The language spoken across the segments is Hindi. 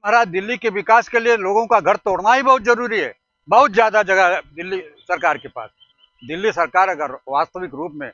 हमारा दिल्ली के विकास के लिए लोगों का घर तोड़ना ही बहुत जरूरी है। बहुत ज्यादा जगह है दिल्ली सरकार के पास। दिल्ली सरकार अगर वास्तविक रूप में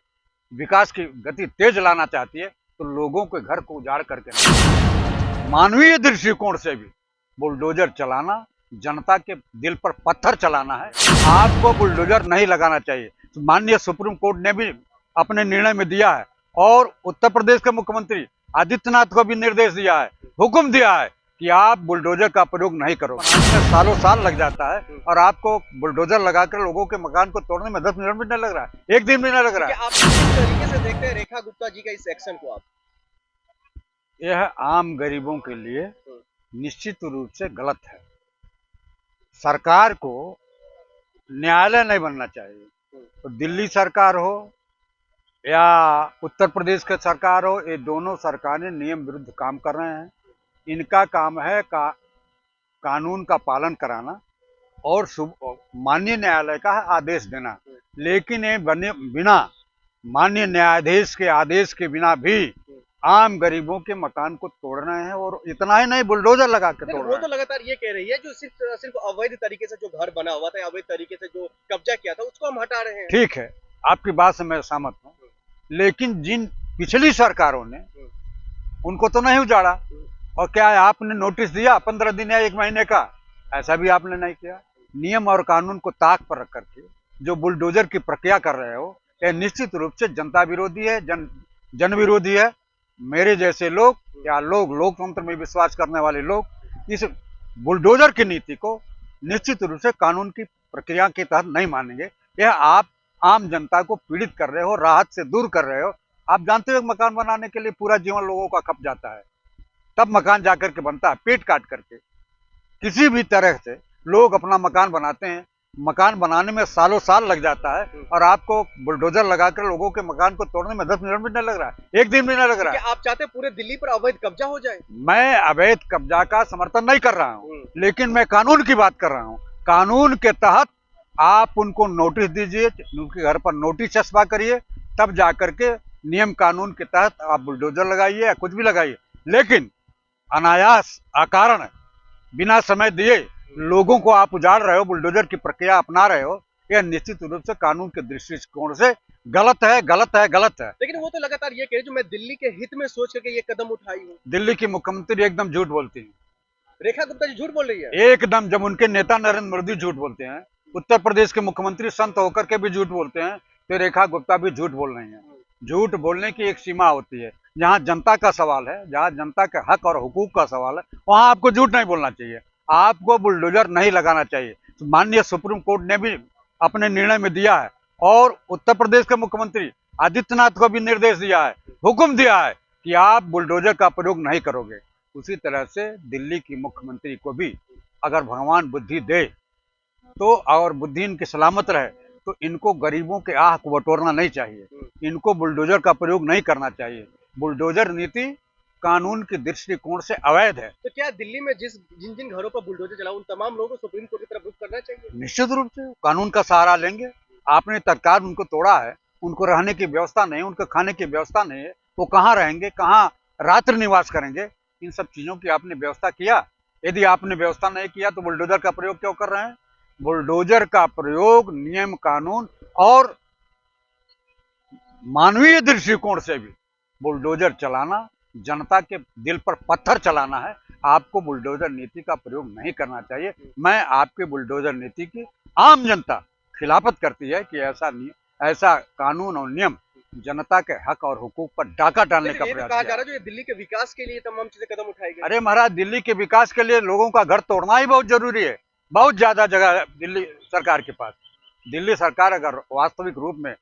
विकास की गति तेज लाना चाहती है तो लोगों के घर को उजाड़ करके नहीं, मानवीय दृष्टिकोण से भी बुलडोजर चलाना, जनता के दिल पर पत्थर चलाना है। आपको बुलडोजर नहीं लगाना चाहिए। माननीय सुप्रीम कोर्ट ने भी अपने निर्णय में दिया है और उत्तर प्रदेश के मुख्यमंत्री आदित्यनाथ को भी निर्देश दिया है, हुक्म दिया है कि आप बुलडोजर का प्रयोग नहीं करो। सालों साल लग जाता है और आपको बुलडोजर लगाकर लोगों के मकान को तोड़ने में 10 मिनट भी नहीं लग रहा है, एक दिन भी नहीं लग रहा है। आप किस तरीके से देखते हैं रेखा गुप्ता जी का इस एक्शन को? आप यह आम गरीबों के लिए निश्चित रूप से गलत है। सरकार को न्यायालय नहीं बनना चाहिए। तो दिल्ली सरकार हो या उत्तर प्रदेश की सरकार हो, ये दोनों सरकारें नियम विरुद्ध काम कर रहे हैं। इनका काम है कानून का पालन कराना और माननीय न्यायालय का आदेश देना, लेकिन ये बिना माननीय न्यायाधीश के आदेश के बिना भी आम गरीबों के मकान को तोड़ रहे हैं। और इतना ही नहीं, बुलडोजर लगा के तोड़ रहे हैं। वो तो लगातार ये कह रही है जो सिर्फ अवैध तरीके से जो घर बना हुआ था, अवैध तरीके से जो कब्जा किया था, उसको हम हटा रहे हैं। ठीक है, आपकी बात से मैं सहमत हूँ, लेकिन जिन पिछली सरकारों ने उनको तो नहीं उजाड़ा। और क्या है, आपने नोटिस दिया 15 दिन या 1 महीने का? ऐसा भी आपने नहीं किया। नियम और कानून को ताक पर रख करके जो बुलडोजर की प्रक्रिया कर रहे हो, यह निश्चित रूप से जनता विरोधी है, जन विरोधी है। मेरे जैसे लोग या लोकतंत्र में विश्वास करने वाले लोग इस बुलडोजर की नीति को निश्चित रूप से कानून की प्रक्रिया के तहत नहीं मानेंगे। यह आप आम जनता को पीड़ित कर रहे हो, राहत से दूर कर रहे हो। आप जानते हो मकान बनाने के लिए पूरा जीवन लोगों का खप जाता है, तब मकान जाकर के बनता है, पेट काट करके। किसी भी तरह से लोग अपना मकान बनाते हैं, मकान बनाने में सालों साल लग जाता है और आपको बुलडोजर लगाकर लोगों के मकान को तोड़ने में 10 मिनट भी नहीं लग रहा है, एक दिन भी नहीं लग रहा है। आप चाहते हैं पूरे दिल्ली पर अवैध कब्जा हो जाए? मैं अवैध कब्जा का समर्थन नहीं कर रहा हूँ, लेकिन मैं कानून की बात कर रहा हूँ। कानून के तहत आप उनको नोटिस दीजिए, उनके घर पर नोटिस चस्पा करिए, तब जाकर के नियम कानून के तहत आप बुलडोजर लगाइए या कुछ भी लगाइए। लेकिन अनायास अकारण बिना समय दिए लोगों को आप उजाड़ रहे हो, बुलडोजर की प्रक्रिया अपना रहे हो, यह निश्चित रूप से कानून के दृष्टिकोण से गलत है, गलत है, गलत है। लेकिन वो तो लगातार ये कह रही जो मैं दिल्ली के हित में सोच करके ये कदम उठाई हूँ। दिल्ली की मुख्यमंत्री एकदम झूठ बोलती है। रेखा गुप्ता जी झूठ बोल रही है एकदम। जब उनके नेता नरेंद्र मोदी झूठ बोलते हैं, उत्तर प्रदेश के मुख्यमंत्री संत होकर के भी झूठ बोलते हैं, तो रेखा गुप्ता भी झूठ बोल रही है। झूठ बोलने की एक सीमा होती है। जहाँ जनता का सवाल है, जहाँ जनता के हक और हुकूक का सवाल है, वहां आपको झूठ नहीं बोलना चाहिए, आपको बुलडोजर नहीं लगाना चाहिए। तो माननीय सुप्रीम कोर्ट ने भी अपने निर्णय में दिया है और उत्तर प्रदेश के मुख्यमंत्री आदित्यनाथ को भी निर्देश दिया है, हुक्म दिया है कि आप बुलडोजर का प्रयोग नहीं करोगे। उसी तरह से दिल्ली की मुख्यमंत्री को भी अगर भगवान बुद्धि दे तो, और बुद्धि इनकी सलामत रहे, तो इनको गरीबों के आह को बटोरना नहीं चाहिए, इनको बुलडोजर का प्रयोग नहीं करना चाहिए। बुलडोजर नीति कानून के दृष्टिकोण से अवैध है। तो क्या दिल्ली में जिन जिन घरों पर बुलडोजर चला, उन तमाम लोगों को सुप्रीम कोर्ट की तरफ रुख करना चाहिए? निश्चित रूप से कानून का सहारा लेंगे। आपने तत्काल उनको तोड़ा है, उनको रहने की व्यवस्था नहीं, उनको खाने की व्यवस्था नहीं है, वो कहाँ रहेंगे, कहाँ रात्रि निवास करेंगे? इन सब चीजों की आपने व्यवस्था किया? यदि आपने व्यवस्था नहीं किया तो बुलडोजर का प्रयोग क्यों कर रहे हैं? बुलडोजर का प्रयोग नियम कानून और मानवीय दृष्टिकोण से भी बुलडोजर चलाना, जनता के दिल पर पत्थर चलाना है। आपको बुलडोजर नीति का प्रयोग नहीं करना चाहिए। मैं आपके बुलडोजर नीति की आम जनता खिलाफत करती है कि ऐसा कानून और नियम जनता के हक और हुकूक पर डाका डालने का प्रयास कहा जा रहा है जो दिल्ली के विकास के लिए तमाम चीजें कदम उठाई गई। अरे महाराज, दिल्ली के विकास के लिए लोगों का घर तोड़ना ही बहुत जरूरी है। बहुत ज्यादा जगह है दिल्ली सरकार के पास। दिल्ली सरकार अगर वास्तविक रूप में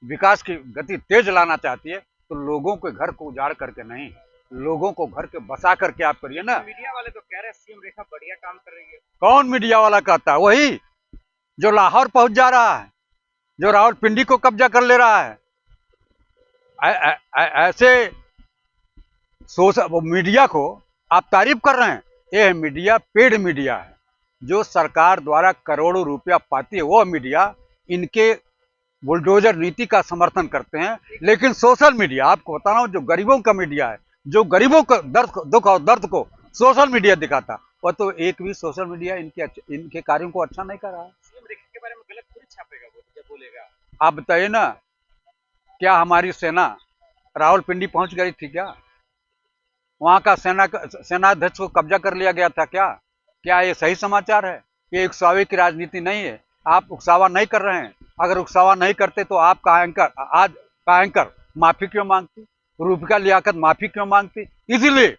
विकास की गति तेज लाना चाहती है तो लोगों के घर को उजाड़ करके नहीं, लोगों को घर के बसा करके आप करिए ना। मीडिया वाले तो कह रहे हैं सीएम रेखा बढ़िया काम कर रही है। कौन मीडिया वाला कहता है? वही जो लाहौर पहुंच जा रहा है, जो रावलपिंडी को कब्जा कर ले रहा है। ऐसे मीडिया को आप तारीफ कर रहे हैं। यह मीडिया पेड मीडिया है, जो सरकार द्वारा करोड़ों रुपया पाती है, वो मीडिया इनके बुलडोजर नीति का समर्थन करते हैं। लेकिन सोशल मीडिया, आपको बता रहा हूं, जो गरीबों का मीडिया है, जो गरीबों का दुख और दर्द को सोशल मीडिया दिखाता, वो तो एक भी सोशल मीडिया इनके कार्यों को अच्छा नहीं कर रहा है। सीएम रेखा के बारे में गलत थोड़ी छापेगा वो, जब बोलेगा। आप बताइए ना, क्या हमारी सेना रावलपिंडी पहुंच गई थी क्या? वहां का सेनाध्यक्ष को कब्जा कर लिया गया था क्या? क्या ये सही समाचार है? ये उकसावे की राजनीति नहीं है। आप उकसावा नहीं कर रहे हैं। अगर उकसावा नहीं करते तो आप का एंकर माफी क्यों मांगती? रूपिका लियाकत माफी क्यों मांगती? इसलिए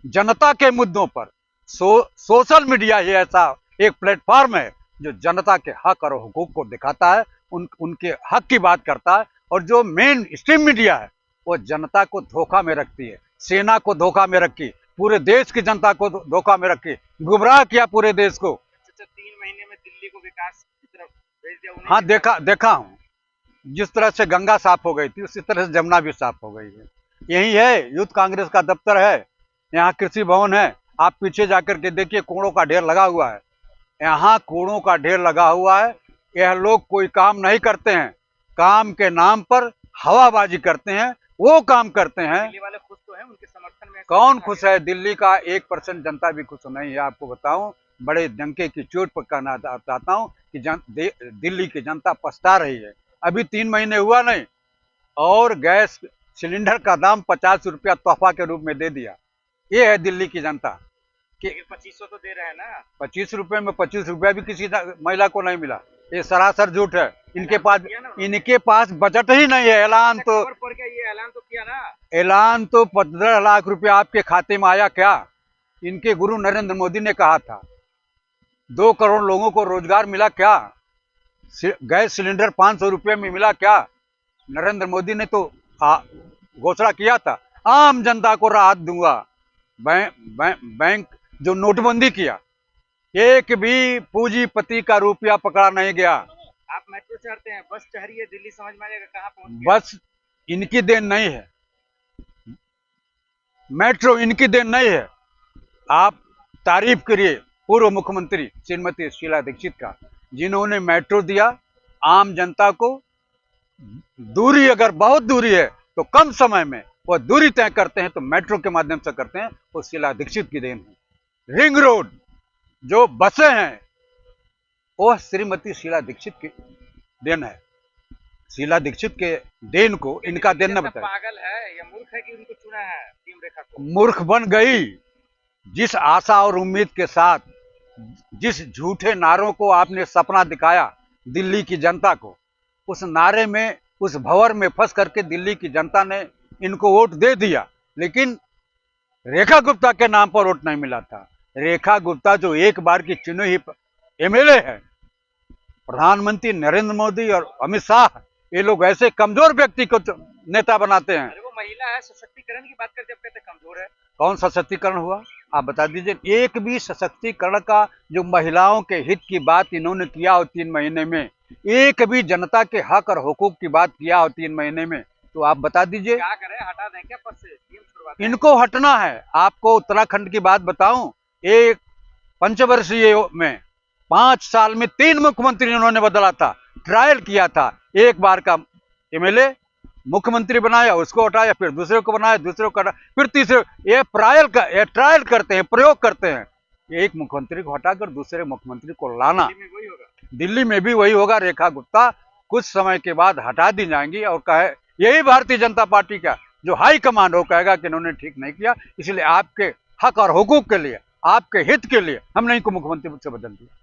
जनता के मुद्दों पर सोशल मीडिया ही ऐसा एक प्लेटफॉर्म है जो जनता के हक और हुकूक को दिखाता है, उनके हक की बात करता है। और जो मेन स्ट्रीम मीडिया है वो जनता को धोखा में रखती है, सेना को धोखा में रखी, पूरे देश की जनता को धोखा में रखी, गुमराह किया पूरे देश को। 3 महीने में दिल्ली को विकास की तरफ भेज दिया। हाँ, देखा हूँ। जिस तरह से गंगा साफ हो गई थी उसी तरह से जमुना भी साफ हो गई है। यही है यूथ कांग्रेस का दफ्तर है, यहाँ कृषि भवन है। आप पीछे जाकर के देखिए, कूड़ों का ढेर लगा हुआ है। यहाँ कूड़ों का ढेर लगा हुआ है। यह लोग कोई काम नहीं करते हैं, काम के नाम पर हवाबाजी करते हैं, वो काम करते हैं। दिल्ली वाले खुश तो हैं, उनके समर्थन में कौन खुश है? दिल्ली का 1% जनता भी खुश नहीं है। आपको बताऊं, बड़े डंके की चोट पर कहना चाहता हूं कि दिल्ली की जनता पछता रही है। अभी 3 महीने हुआ नहीं और गैस सिलेंडर का दाम 50 रुपया तोहफा के रूप में दे दिया। ये है दिल्ली की जनता कि 2500 तो दे रहे हैं ना। 25 रुपए में 25 रुपया भी किसी महिला को नहीं मिला। ये सरासर झूठ है। इनके पास बजट ही नहीं है। ऐलान तो ये ऐलान तो किया ना। ऐलान तो 15 लाख रुपया आपके खाते में आया क्या? इनके गुरु नरेंद्र मोदी ने कहा था 2 करोड़ लोगों को रोजगार मिला क्या? गैस सिलेंडर 500 रुपये में मिला क्या? नरेंद्र मोदी ने तो घोषणा किया था आम जनता को राहत दूंगा। बैंक जो नोटबंदी किया, एक भी पूंजीपति का रुपया पकड़ा नहीं गया। आप मेट्रो चढ़ते हैं, बस चढ़ी है, दिल्ली समझ में आएगा कहाँ पहुंच गए। बस इनकी देन नहीं है, मेट्रो इनकी देन नहीं है। आप तारीफ करिए पूर्व मुख्यमंत्री श्रीमती शीला दीक्षित का, जिन्होंने मेट्रो दिया आम जनता को। दूरी अगर बहुत दूरी है तो कम समय में वो दूरी तय करते हैं तो मेट्रो के माध्यम से करते हैं, वो शीला दीक्षित की देन है। रिंग रोड जो बसें हैं वो श्रीमती शीला दीक्षित की देन है। शीला दीक्षित के देन को इनका देन न बताए। पागल है या मूर्ख है कि उनको चुना है सीएम रेखा को? मूर्ख बन गई। जिस आशा और उम्मीद के साथ, जिस झूठे नारों को आपने सपना दिखाया दिल्ली की जनता को, उस नारे में, उस भंवर में फंस करके दिल्ली की जनता ने इनको वोट दे दिया। लेकिन रेखा गुप्ता के नाम पर वोट नहीं मिला था। रेखा गुप्ता जो एक बार की चुनी ही एमएलए है। प्रधानमंत्री नरेंद्र मोदी और अमित शाह, ये लोग ऐसे कमजोर व्यक्ति को नेता बनाते हैं। अरे वो महिला है, सशक्तिकरण की बात करते, अब कहते कमजोर है। कौन सशक्तिकरण हुआ? आप बता दीजिए। एक भी सशक्तिकरण का जो महिलाओं के हित की बात इन्होंने किया हो 3 महीने में, एक भी जनता के हक और हुकूक की बात किया हो 3 महीने में, तो आप बता दीजिए। क्या करें, हटा दें क्या पद से? सीएम छुड़वाते हैं। इनको हटना है। आपको उत्तराखंड की बात बताऊं, एक पंचवर्षीय में 5 साल में 3 मुख्यमंत्री उन्होंने बदला था, ट्रायल किया था। एक बार का एमएलए मुख्यमंत्री बनाया, उसको हटाया, फिर दूसरे को बनाया, दूसरे को हटाया, फिर तीसरे। ये ट्रायल करते हैं, प्रयोग करते हैं। एक मुख्यमंत्री को हटाकर दूसरे मुख्यमंत्री को लाना। दिल्ली में भी वही होगा। रेखा गुप्ता कुछ समय के बाद हटा दी जाएंगी और कहे, यही भारतीय जनता पार्टी का जो हाई कमांड हो कहेगा कि इन्होंने ठीक नहीं किया, इसलिए आपके हक और हुकूक के लिए, आपके हित के लिए हमने इनको मुख्यमंत्री से बदल दिया।